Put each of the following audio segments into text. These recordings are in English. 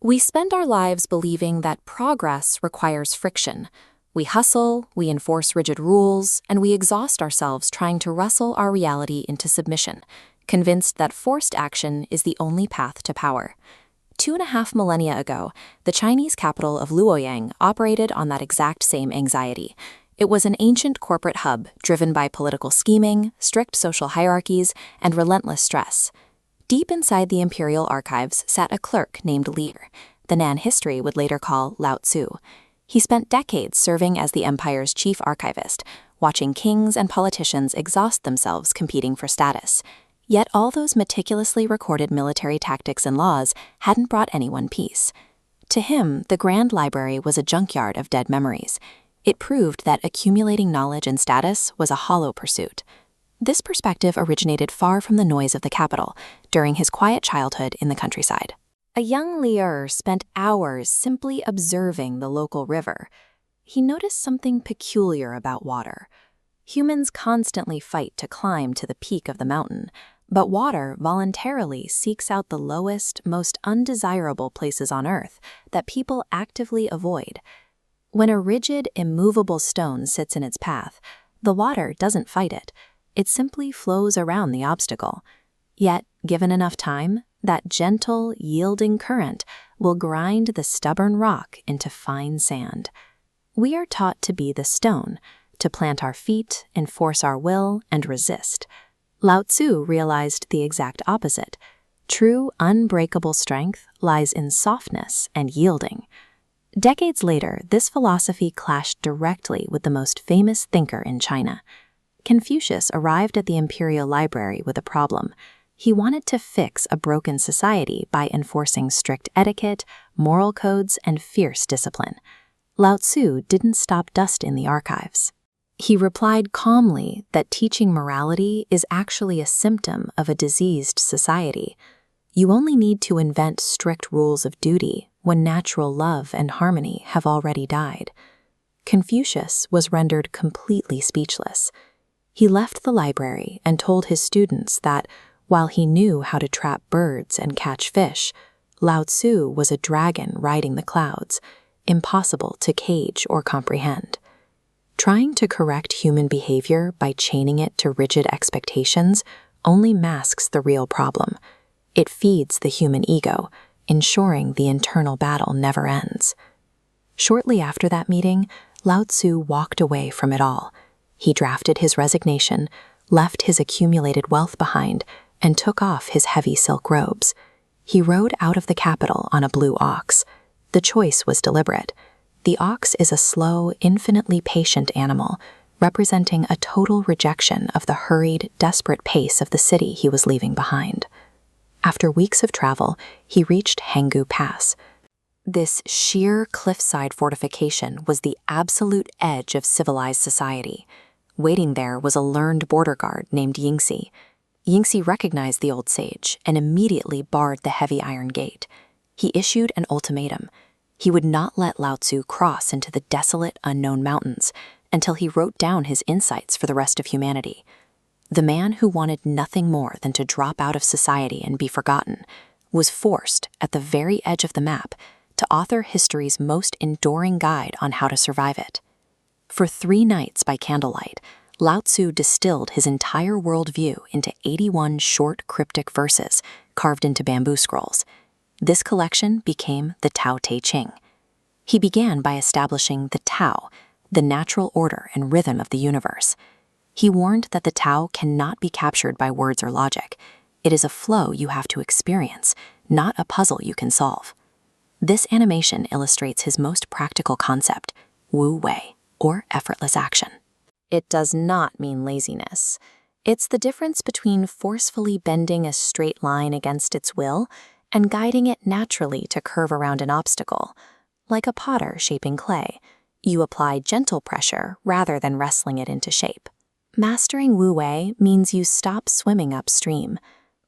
We spend our lives believing that progress requires friction. We hustle, we enforce rigid rules, and we exhaust ourselves trying to wrestle our reality into submission, convinced that forced action is the only path to power. 2.5 millennia ago, the Chinese capital of Luoyang operated on that exact same anxiety. It was an ancient corporate hub driven by political scheming, strict social hierarchies, and relentless stress. Deep inside the imperial archives sat a clerk named Li, the Nan history would later call Lao Tzu. He spent decades serving as the empire's chief archivist, watching kings and politicians exhaust themselves competing for status. Yet all those meticulously recorded military tactics and laws hadn't brought anyone peace. To him, the Grand Library was a junkyard of dead memories. It proved that accumulating knowledge and status was a hollow pursuit. This perspective originated far from the noise of the capital, during his quiet childhood in the countryside. A young Lier spent hours simply observing the local river. He noticed something peculiar about water. Humans constantly fight to climb to the peak of the mountain, but water voluntarily seeks out the lowest, most undesirable places on Earth that people actively avoid. When a rigid, immovable stone sits in its path, the water doesn't fight it. It simply flows around the obstacle. Yet, given enough time, that gentle, yielding current will grind the stubborn rock into fine sand. We are taught to be the stone, to plant our feet, enforce our will, and resist. Lao Tzu realized the exact opposite. True, unbreakable strength lies in softness and yielding. Decades later, this philosophy clashed directly with the most famous thinker in China. Confucius arrived at the imperial library with a problem. He wanted to fix a broken society by enforcing strict etiquette, moral codes, and fierce discipline. Lao Tzu didn't stop dust in the archives. He replied calmly that teaching morality is actually a symptom of a diseased society. You only need to invent strict rules of duty when natural love and harmony have already died. Confucius was rendered completely speechless. He left the library and told his students that, while he knew how to trap birds and catch fish, Lao Tzu was a dragon riding the clouds, impossible to cage or comprehend. Trying to correct human behavior by chaining it to rigid expectations only masks the real problem. It feeds the human ego, ensuring the internal battle never ends. Shortly after that meeting, Lao Tzu walked away from it all. He drafted his resignation, left his accumulated wealth behind, and took off his heavy silk robes. He rode out of the capital on a blue ox. The choice was deliberate. The ox is a slow, infinitely patient animal, representing a total rejection of the hurried, desperate pace of the city he was leaving behind. After weeks of travel, he reached Hanggu Pass. This sheer cliffside fortification was the absolute edge of civilized society. Waiting there was a learned border guard named Yingxi. Yingxi recognized the old sage and immediately barred the heavy iron gate. He issued an ultimatum. He would not let Lao Tzu cross into the desolate, unknown mountains until he wrote down his insights for the rest of humanity. The man who wanted nothing more than to drop out of society and be forgotten was forced, at the very edge of the map, to author history's most enduring guide on how to survive it. For 3 nights by candlelight, Lao Tzu distilled his entire worldview into 81 short, cryptic verses carved into bamboo scrolls. This collection became the Tao Te Ching. He began by establishing the Tao, the natural order and rhythm of the universe. He warned that the Tao cannot be captured by words or logic. It is a flow you have to experience, not a puzzle you can solve. This animation illustrates his most practical concept, Wu Wei, or effortless action. It does not mean laziness. It's the difference between forcefully bending a straight line against its will and guiding it naturally to curve around an obstacle. Like a potter shaping clay, you apply gentle pressure rather than wrestling it into shape. Mastering Wu Wei means you stop swimming upstream.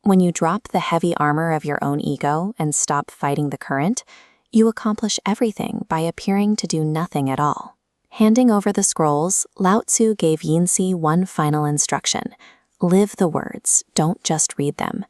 When you drop the heavy armor of your own ego and stop fighting the current, you accomplish everything by appearing to do nothing at all. Handing over the scrolls, Lao Tzu gave Yinxi one final instruction. Live the words, don't just read them.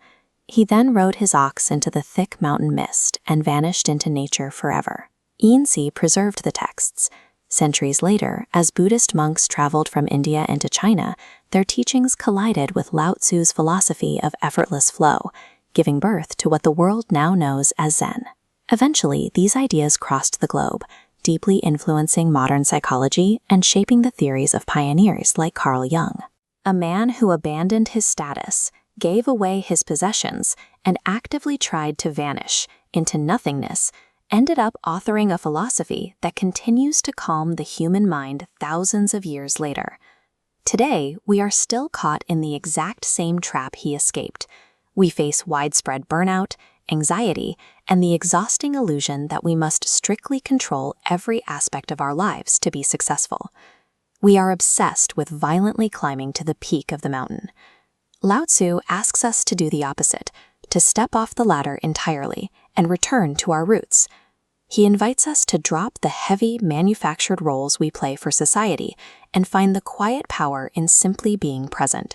He then rode his ox into the thick mountain mist and vanished into nature forever. Yinzi preserved the texts. Centuries later, as Buddhist monks traveled from India into China, their teachings collided with Lao Tzu's philosophy of effortless flow, giving birth to what the world now knows as Zen. Eventually, these ideas crossed the globe, deeply influencing modern psychology and shaping the theories of pioneers like Carl Jung. A man who abandoned his status, gave away his possessions, and actively tried to vanish into nothingness, ended up authoring a philosophy that continues to calm the human mind thousands of years later. Today, we are still caught in the exact same trap he escaped. We face widespread burnout, anxiety, and the exhausting illusion that we must strictly control every aspect of our lives to be successful. We are obsessed with violently climbing to the peak of the mountain. Lao Tzu asks us to do the opposite, to step off the ladder entirely and return to our roots. He invites us to drop the heavy, manufactured roles we play for society and find the quiet power in simply being present.